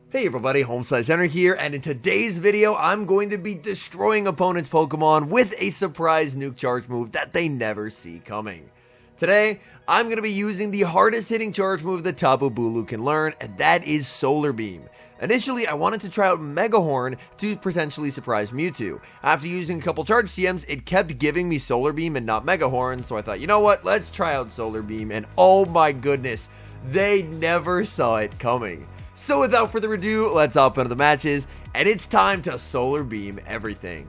Hey everybody, HomeSliceHenry here, and in today's video, I'm going to be destroying opponents' Pokemon with a surprise nuke charge move that they never see coming. Today, I'm going to be using the hardest hitting charge move that Tapu Bulu can learn, and that is Solar Beam. Initially, I wanted to try out Mega Horn to potentially surprise Mewtwo. After using a couple charge CMs, it kept giving me Solar Beam and not Mega Horn, so I thought, you know what, let's try out Solar Beam, and oh my goodness, they never saw it coming. So without further ado, let's hop into the matches, and it's time to Solar Beam everything.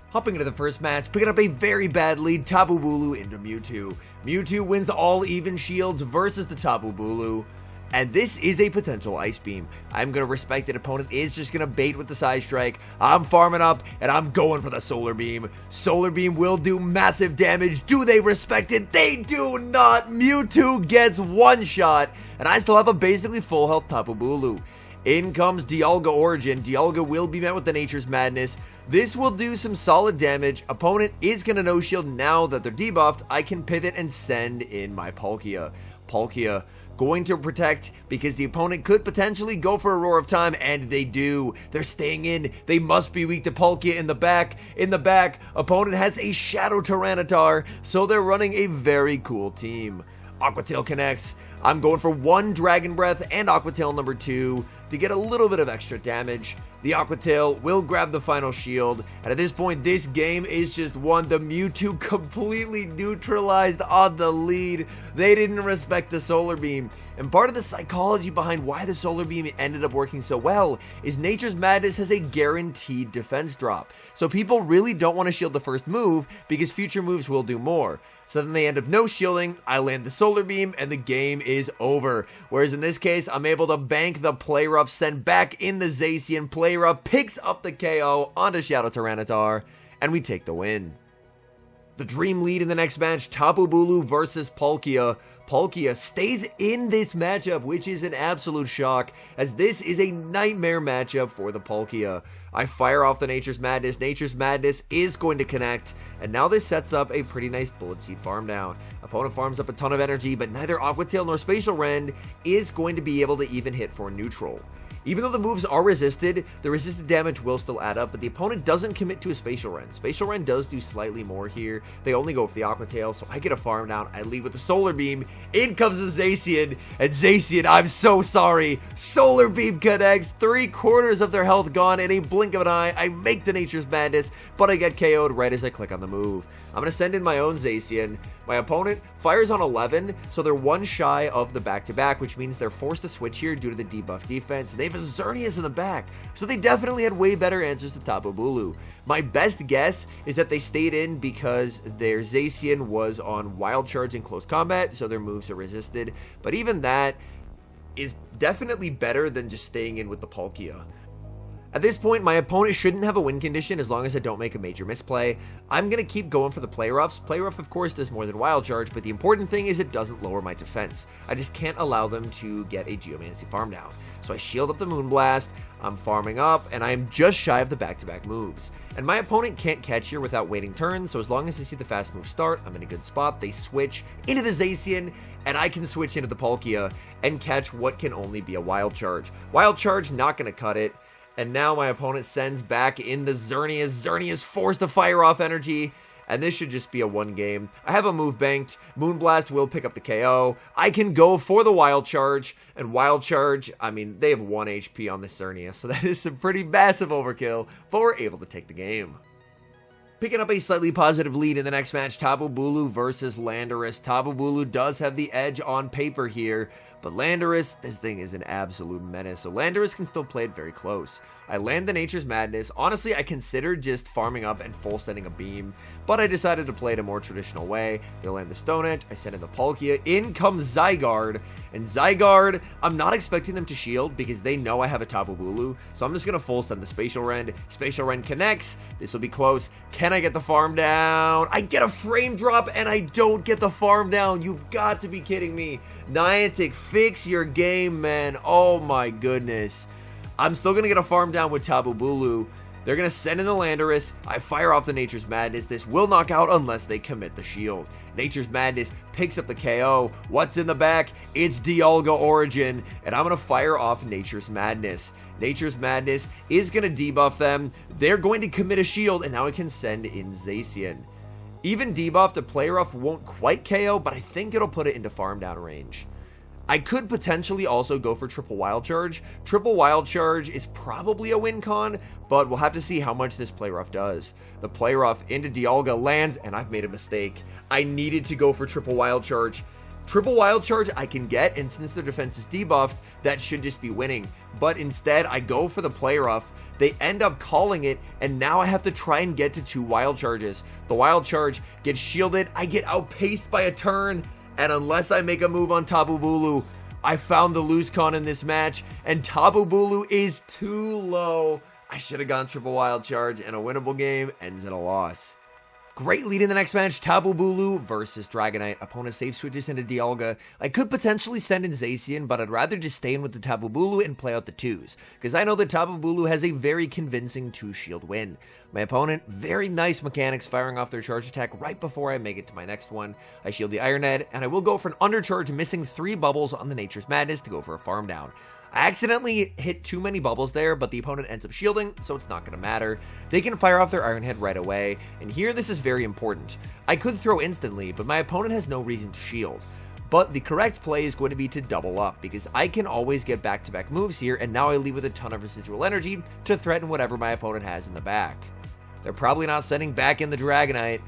Hopping into the first match, picking up a very bad lead, Tapu Bulu into Mewtwo. Mewtwo wins all even shields versus the Tapu Bulu, and this is a potential Ice Beam. I'm going to respect that opponent is just going to bait with the Side Strike. I'm farming up, and I'm going for the Solar Beam. Solar Beam will do massive damage. Do they respect it? They do not! Mewtwo gets one shot, and I still have a basically full health Tapu Bulu. In comes Dialga Origin. Dialga will be met with the Nature's Madness. This will do some solid damage. Opponent is going to no shield. Now that they're debuffed, I can pivot and send in my Palkia. Palkia going to protect because the opponent could potentially go for a Roar of Time, and they do. They're staying in. They must be weak to Palkia in the back. In the back, opponent has a Shadow Tyranitar, so they're running a very cool team. Aqua Tail connects. I'm going for one Dragon Breath and Aqua Tail number 2 to get a little bit of extra damage. The Aqua Tail will grab the final shield, and at this point, this game is just won. The Mewtwo completely neutralized on the lead. They didn't respect the Solar Beam, and part of the psychology behind why the Solar Beam ended up working so well is Nature's Madness has a guaranteed defense drop, so people really don't want to shield the first move because future moves will do more. So then they end up no shielding, I land the Solar Beam, and the game is over. Whereas in this case, I'm able to bank the Play Rough, send back in the Zacian. Play Rough picks up the KO onto Shadow Tyranitar, and we take the win. The dream lead in the next match, Tapu Bulu versus Palkia. Palkia stays in this matchup, which is an absolute shock, as this is a nightmare matchup for the Palkia. I fire off the Nature's Madness. Nature's Madness is going to connect, and now this sets up a pretty nice Bullet Seed farm down. Opponent farms up a ton of energy, but neither Aqua Tail nor Spatial Rend is going to be able to even hit for neutral. Even though the moves are resisted, the resisted damage will still add up, but the opponent doesn't commit to a Spatial Rend. Spatial Rend does do slightly more here. They only go for the Aqua Tail, so I get a farm down. I leave with the Solar Beam. In comes the Zacian, and Zacian, I'm so sorry. Solar Beam connects, 3/4 of their health gone in a blink of an eye. I make the Nature's Madness, but I get KO'd right as I click on the move. I'm going to send in my own Zacian. My opponent fires on 11, so they're one shy of the back-to-back, which means they're forced to switch here due to the debuff defense. They have a Xerneas in the back, so they definitely had way better answers to Tapu Bulu. My best guess is that they stayed in because their Zacian was on Wild Charge in close combat, so their moves are resisted, but even that is definitely better than just staying in with the Palkia. At this point, my opponent shouldn't have a win condition as long as I don't make a major misplay. I'm going to keep going for the Play Roughs. Play Rough, of course, does more than Wild Charge, but the important thing is it doesn't lower my defense. I just can't allow them to get a Geomancy farm down. So I shield up the Moonblast, I'm farming up, and I'm just shy of the back-to-back moves. And my opponent can't catch here without waiting turns, so as long as they see the fast move start, I'm in a good spot. They switch into the Zacian, and I can switch into the Palkia and catch what can only be a Wild Charge. Wild Charge, not going to cut it. And now my opponent sends back in the Xerneas. Xerneas forced to fire off energy, and this should just be a one game. I have a move banked. Moonblast will pick up the KO. I can go for the Wild Charge, and Wild Charge, I mean, they have 1 HP on the Xerneas, so that is some pretty massive overkill, but we're able to take the game. Picking up a slightly positive lead in the next match, Tapu Bulu versus Landorus. Tapu Bulu does have the edge on paper here, but Landorus, this thing is an absolute menace, so Landorus can still play it very close. I land the Nature's Madness. Honestly, I considered just farming up and full sending a beam, but I decided to play it a more traditional way. They land the Stone Edge, I send in the Palkia, in comes Zygarde, and Zygarde, I'm not expecting them to shield because they know I have a Tapu Bulu, so I'm just going to full send the Spatial Rend. Spatial Rend connects, this will be close. Can I get the farm down? I get a frame drop and I don't get the farm down. You've got to be kidding me. Niantic, fix your game, man. Oh my goodness. I'm still going to get a farm down with Tapu Bulu. They're going to send in the Landorus. I fire off the Nature's Madness. This will knock out unless they commit the shield. Nature's Madness picks up the KO. What's in the back? It's Dialga Origin, and I'm going to fire off Nature's Madness. Nature's Madness is going to debuff them. They're going to commit a shield, and now I can send in Zacian. Even debuff to Play Rough won't quite KO, but I think it'll put it into farm down range. I could potentially also go for Triple Wild Charge. Triple Wild Charge is probably a win con, but we'll have to see how much this Play Rough does. The Play Rough into Dialga lands, and I've made a mistake. I needed to go for Triple Wild Charge. Triple Wild Charge I can get, and since their defense is debuffed, that should just be winning. But instead, I go for the Play Rough. They end up calling it, and now I have to try and get to 2 Wild Charges. The Wild Charge gets shielded, I get outpaced by a turn, and unless I make a move on Tapu Bulu, I found the lose con in this match, and Tapu Bulu is too low. I should have gone Triple Wild Charge, and a winnable game ends in a loss. Great lead in the next match, Tapu Bulu versus Dragonite. Opponent safe switches into Dialga. I could potentially send in Zacian, but I'd rather just stay in with the Tapu Bulu and play out the 2s, because I know that Tapu Bulu has a very convincing 2-shield win. My opponent, very nice mechanics, firing off their charge attack right before I make it to my next one. I shield the Iron Head, and I will go for an undercharge, missing 3 bubbles on the Nature's Madness to go for a farm down. I accidentally hit too many bubbles there, but the opponent ends up shielding, so it's not going to matter. They can fire off their Iron Head right away, and here this is very important. I could throw instantly, but my opponent has no reason to shield. But the correct play is going to be to double up, because I can always get back-to-back moves here, and now I leave with a ton of residual energy to threaten whatever my opponent has in the back. They're probably not sending back in the Dragonite.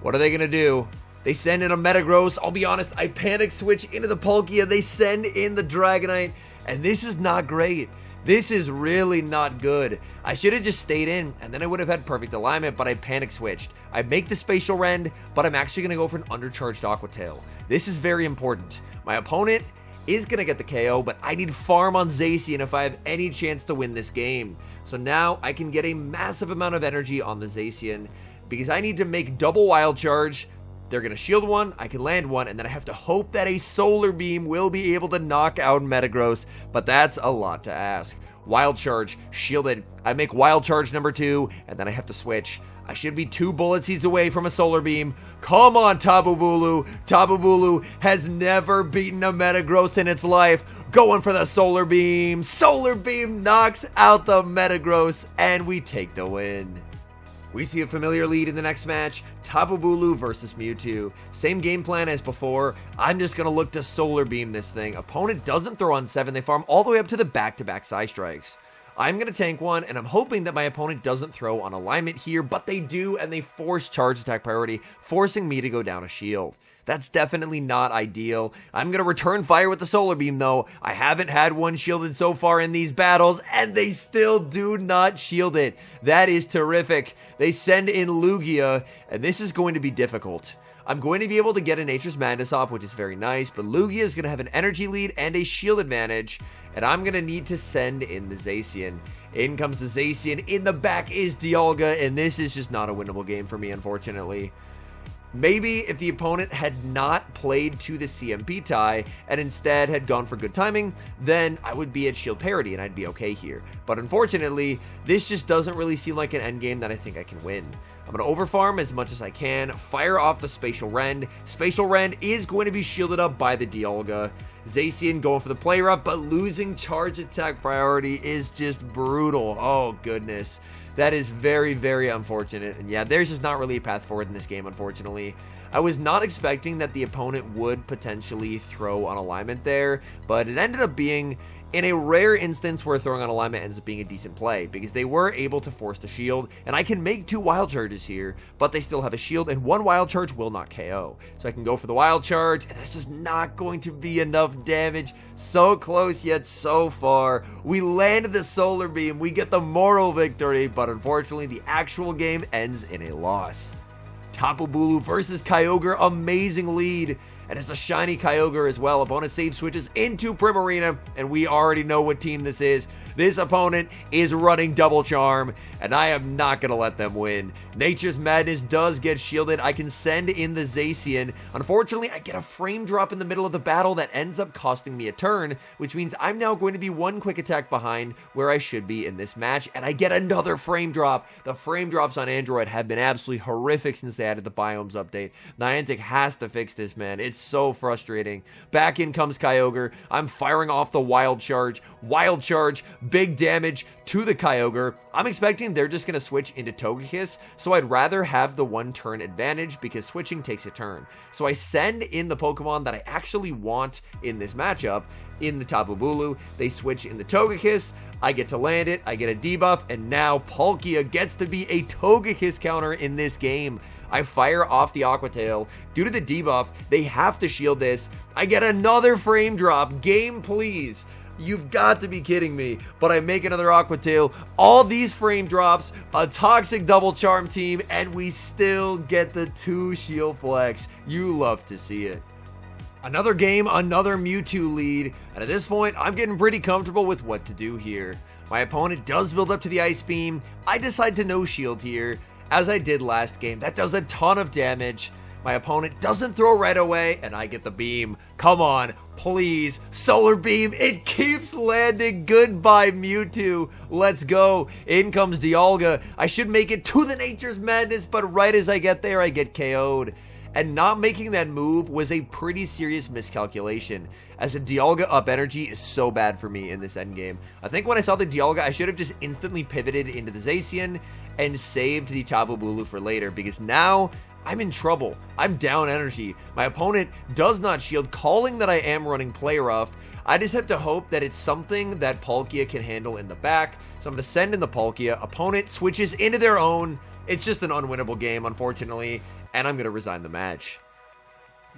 What are they going to do? They send in a Metagross. I'll be honest, I panic switch into the Palkia. They send in the Dragonite. And this is not great. This is really not good. I should have just stayed in, and then I would have had perfect alignment, but I panic switched. I make the Spatial Rend, but I'm actually going to go for an undercharged Aqua Tail. This is very important. My opponent is going to get the KO, but I need farm on Zacian if I have any chance to win this game. So now I can get a massive amount of energy on the Zacian, because I need to make double Wild Charge. They're going to shield one, I can land one, and then I have to hope that a Solar Beam will be able to knock out Metagross, but that's a lot to ask. Wild Charge, shielded, I make Wild Charge number 2, and then I have to switch. I should be 2 Bullet Seeds away from a Solar Beam. Come on, Tapu Bulu. Tapu Bulu has never beaten a Metagross in its life. Going for the Solar Beam. Solar Beam knocks out the Metagross, and we take the win. We see a familiar lead in the next match, Tapu Bulu versus MEWTWO. Same game plan as before. I'm just going to look to Solar Beam this thing. Opponent doesn't throw on 7. They farm all the way up to the back-to-back Side Strikes. I'm going to tank one, and I'm hoping that my opponent doesn't throw on alignment here, but they do, and they force charge attack priority, forcing me to go down a shield. That's definitely not ideal. I'm going to return fire with the Solar Beam, though. I haven't had one shielded so far in these battles, and they still do not shield it. That is terrific. They send in Lugia, and this is going to be difficult. I'm going to be able to get a Nature's Madness off, which is very nice, but Lugia is going to have an energy lead and a shield advantage, and I'm going to need to send in the Zacian. In comes the Zacian. In the back is Dialga, and this is just not a winnable game for me, unfortunately. Maybe if the opponent had not played to the CMP tie and instead had gone for good timing, then I would be at shield parity and I'd be okay here. But unfortunately, this just doesn't really seem like an endgame that I think I can win. I'm going to overfarm as much as I can, fire off the Spatial Rend. Spatial Rend is going to be shielded up by the Dialga. Zacian going for the Play Rough, but losing charge attack priority is just brutal. Oh, goodness. That is very, very unfortunate. And yeah, there's just not really a path forward in this game, unfortunately. I was not expecting that the opponent would potentially throw on alignment there, but it ended up being, in a rare instance where throwing on alignment ends up being a decent play, because they were able to force the shield, and I can make 2 wild charges here, but they still have a shield, and 1 wild charge will not KO. So I can go for the wild charge, and that's just not going to be enough damage. So close, yet so far. We landed the Solar Beam, we get the moral victory, but unfortunately the actual game ends in a loss. Tapu Bulu versus Kyogre, amazing lead. And it's a shiny Kyogre as well. Opponent save switches into Primarina, and we already know what team this is. This opponent is running Double Charm, and I am not going to let them win. Nature's Madness does get shielded. I can send in the Zacian. Unfortunately, I get a frame drop in the middle of the battle that ends up costing me a turn, which means I'm now going to be one quick attack behind where I should be in this match, and I get another frame drop. The frame drops on Android have been absolutely horrific since they added the Biomes update. Niantic has to fix this, man. It's so frustrating. Back in comes Kyogre. I'm firing off the Wild Charge. Wild Charge, big damage to the Kyogre. I'm expecting they're just going to switch into Togekiss, so I'd rather have the one turn advantage because switching takes a turn. So I send in the Pokemon that I actually want in this matchup in the Tapu Bulu. They switch in the Togekiss. I get to land it, I get a debuff, and now Palkia gets to be a Togekiss counter in this game. I fire off the Aqua Tail. Due to the debuff, they have to shield this. I get another frame drop. Game, please. You've got to be kidding me. But I make another Aqua Tail. All these frame drops, a toxic Double Charm team, and we still get the 2 shield flex. You love to see it. Another game, another Mewtwo lead, and at this point, I'm getting pretty comfortable with what to do here. My opponent does build up to the Ice Beam. I decide to no shield here, as I did last game. That does a ton of damage. My opponent doesn't throw right away, and I get the beam. Come on, please. Solar Beam, it keeps landing. Goodbye, Mewtwo. Let's go. In comes Dialga. I should make it to the Nature's Madness, but right as I get there, I get KO'd. And not making that move was a pretty serious miscalculation, as a Dialga up energy is so bad for me in this endgame. I think when I saw the Dialga, I should have just instantly pivoted into the Zacian and saved the Tapu Bulu for later, because now I'm in trouble. I'm down energy. My opponent does not shield, calling that I am running Play Rough. I just have to hope that it's something that Palkia can handle in the back. So I'm going to send in the Palkia. Opponent switches into their own. It's just an unwinnable game, unfortunately, and I'm going to resign the match.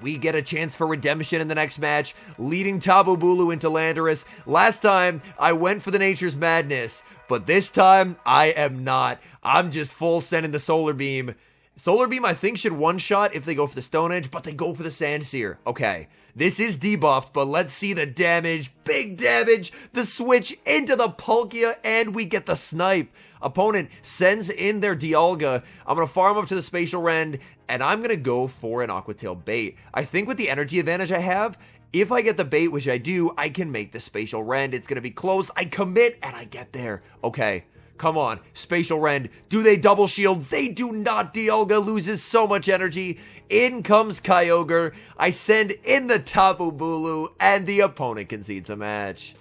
We get a chance for redemption in the next match, leading Tapu Bulu into Landorus. Last time, I went for the Nature's Madness, but this time, I am not. I'm just full sending the Solar Beam. Solar Beam, I think, should one-shot if they go for the Stone Edge, but they go for the Sandsear. Okay, this is debuffed, but let's see the damage. Big damage. The switch into the Palkia, and we get the snipe. Opponent sends in their Dialga. I'm going to farm up to the Spatial Rend, and I'm going to go for an Aqua Tail bait. I think with the energy advantage I have, if I get the bait, which I do, I can make the Spatial Rend. It's going to be close. I commit, and I get there. Okay. Come on, Spatial Rend. Do they double shield? They do not. Dialga loses so much energy. In comes Kyogre. I send in the Tapu Bulu, and the opponent concedes a match.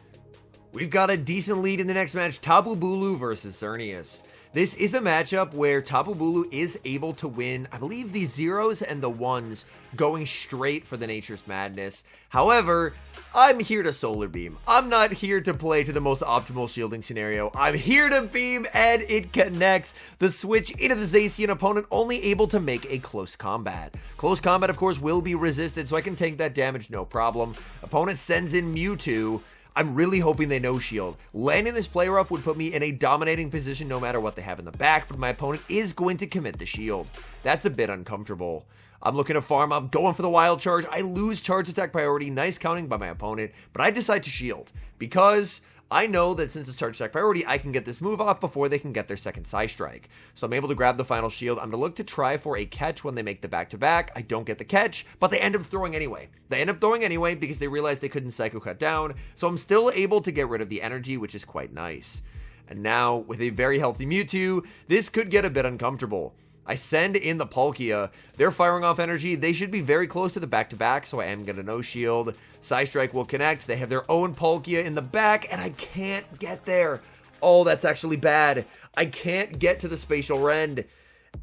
We've got a decent lead in the next match, Tapu Bulu versus Xerneas. This is a matchup where Tapu Bulu is able to win, I believe, the 0s and the 1s, going straight for the Nature's Madness. However, I'm here to Solar Beam. I'm not here to play to the most optimal shielding scenario. I'm here to beam, and it connects. The switch into the Zacian, opponent only able to make a close combat. Close combat, of course, will be resisted, so I can take that damage, no problem. Opponent sends in Mewtwo. I'm really hoping they no shield. Landing this Play Rough would put me in a dominating position no matter what they have in the back, but my opponent is going to commit the shield. That's a bit uncomfortable. I'm looking to farm up, going for the Wild Charge. I lose charge attack priority, nice counting by my opponent, but I decide to shield because I know that since it's charge attack priority, I can get this move off before they can get their second Psy Strike. So I'm able to grab the final shield. I'm going to look to try for a catch when they make the back-to-back. I don't get the catch, but they end up throwing anyway. They end up throwing anyway because they realized they couldn't Psycho Cut down. So I'm still able to get rid of the energy, which is quite nice. And now, with a very healthy Mewtwo, this could get a bit uncomfortable. I send in the Palkia. They're firing off energy. They should be very close to the back-to-back, so I am going to no shield. Psy Strike will connect. They have their own Palkia in the back, and I can't get there. Oh, that's actually bad. I can't get to the Spatial Rend.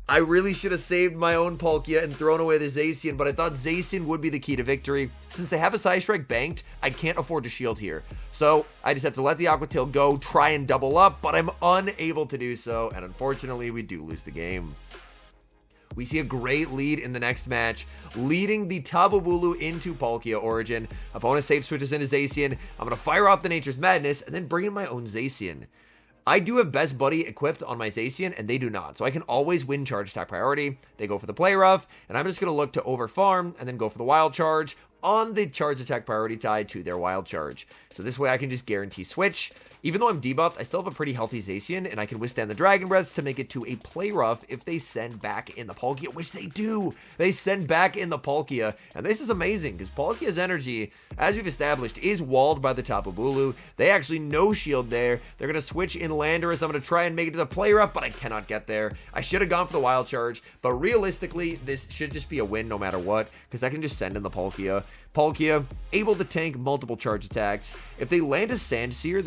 I really should have saved my own Palkia and thrown away the Zacian, but I thought Zacian would be the key to victory. Since they have a Psy Strike banked, I can't afford to shield here. So I just have to let the Aqua Tail go, try and double up, but I'm unable to do so, and unfortunately, we do lose the game. We see a great lead in the next match, leading the Tapu Bulu into Palkia Origin. Opponent safe switches into Zacian. I'm going to fire off the Nature's Madness and then bring in my own Zacian. I do have Best Buddy equipped on my Zacian, and they do not. So I can always win charge attack priority. They go for the Play Rough, and I'm just going to look to overfarm and then go for the Wild Charge on the charge attack priority tied to their Wild Charge. So this way I can just guarantee switch. Even though I'm debuffed, I still have a pretty healthy Zacian, and I can withstand the Dragon Breaths to make it to a play rough if they send back in the Palkia, which they do. They send back in the Palkia, and this is amazing, because Palkia's energy, as we've established, is walled by the Tapu Bulu. They actually no shield there. They're going to switch in Landorus. I'm going to try and make it to the play rough, but I cannot get there. I should have gone for the Wild Charge, but realistically, this should just be a win no matter what, because I can just send in the Palkia. Palkia, able to tank multiple charge attacks. If they land a Sandsear,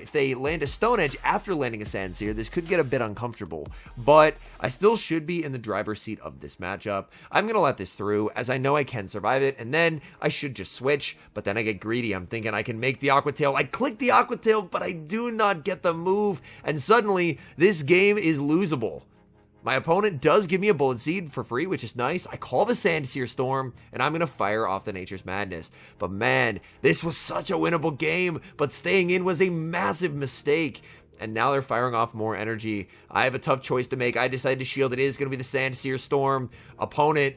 if they land a Stone Edge after landing a Sandsear, this could get a bit uncomfortable, but I still should be in the driver's seat of this matchup. I'm going to let this through, as I know I can survive it, and then I should just switch, but then I get greedy. I'm thinking I can make the Aqua Tail. I click the Aqua Tail, but I do not get the move, and suddenly, this game is losable. My opponent does give me a Bullet Seed for free, which is nice. I call the Sandsear Storm, and I'm going to fire off the Nature's Madness. But man, this was such a winnable game, but staying in was a massive mistake. And now they're firing off more energy. I have a tough choice to make. I decided to shield. It is going to be the Sandsear Storm. Opponent,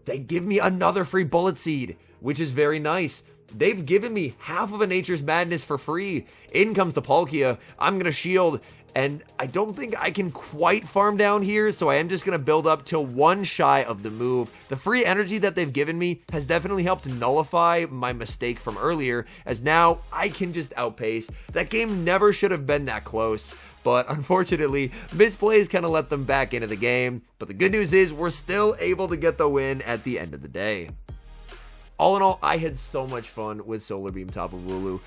they give me another free Bullet Seed, which is very nice. They've given me half of a Nature's Madness for free. In comes the Palkia. I'm going to shield. And I don't think I can quite farm down here, so I am just going to build up till one shy of the move. The free energy that they've given me has definitely helped nullify my mistake from earlier, as now I can just outpace. That game never should have been that close, but unfortunately, misplays kind of let them back into the game. But the good news is we're still able to get the win at the end of the day. All in all, I had so much fun with Solar Beam Tapu Bulu.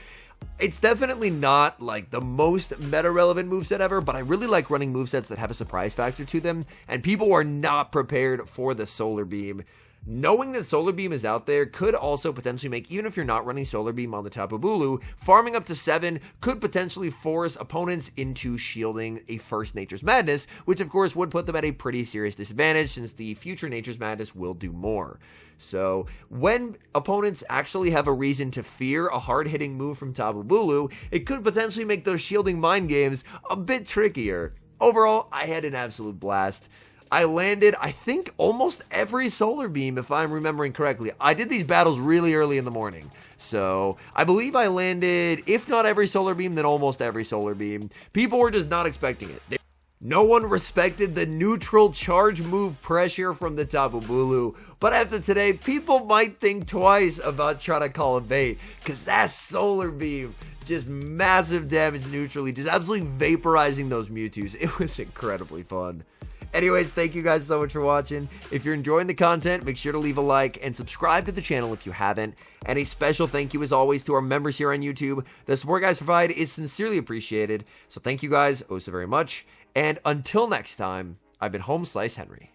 It's definitely not like the most meta-relevant moveset ever, but I really like running movesets that have a surprise factor to them, and people are not prepared for the Solar Beam. Knowing that Solar Beam is out there could also potentially make, even if you're not running Solar Beam on the Tapu Bulu, farming up to 7 could potentially force opponents into shielding a first Nature's Madness, which of course would put them at a pretty serious disadvantage since the future Nature's Madness will do more. So when opponents actually have a reason to fear a hard-hitting move from Tapu Bulu, it could potentially make those shielding mind games a bit trickier. Overall, I had an absolute blast. I landed, I think, almost every Solar Beam, if I'm remembering correctly. I did these battles really early in the morning. So, I believe I landed, if not every Solar Beam, then almost every Solar Beam. People were just not expecting it. No one respected the neutral charge move pressure from the Tapu Bulu. But after today, people might think twice about trying to call a bait, because that Solar Beam, just massive damage neutrally, just absolutely vaporizing those Mewtwo's. It was incredibly fun. Anyways, thank you guys so much for watching. If you're enjoying the content, make sure to leave a like and subscribe to the channel if you haven't. And a special thank you as always to our members here on YouTube. The support guys provide is sincerely appreciated. So thank you guys oh so very much. And until next time, I've been HomeSliceHenry.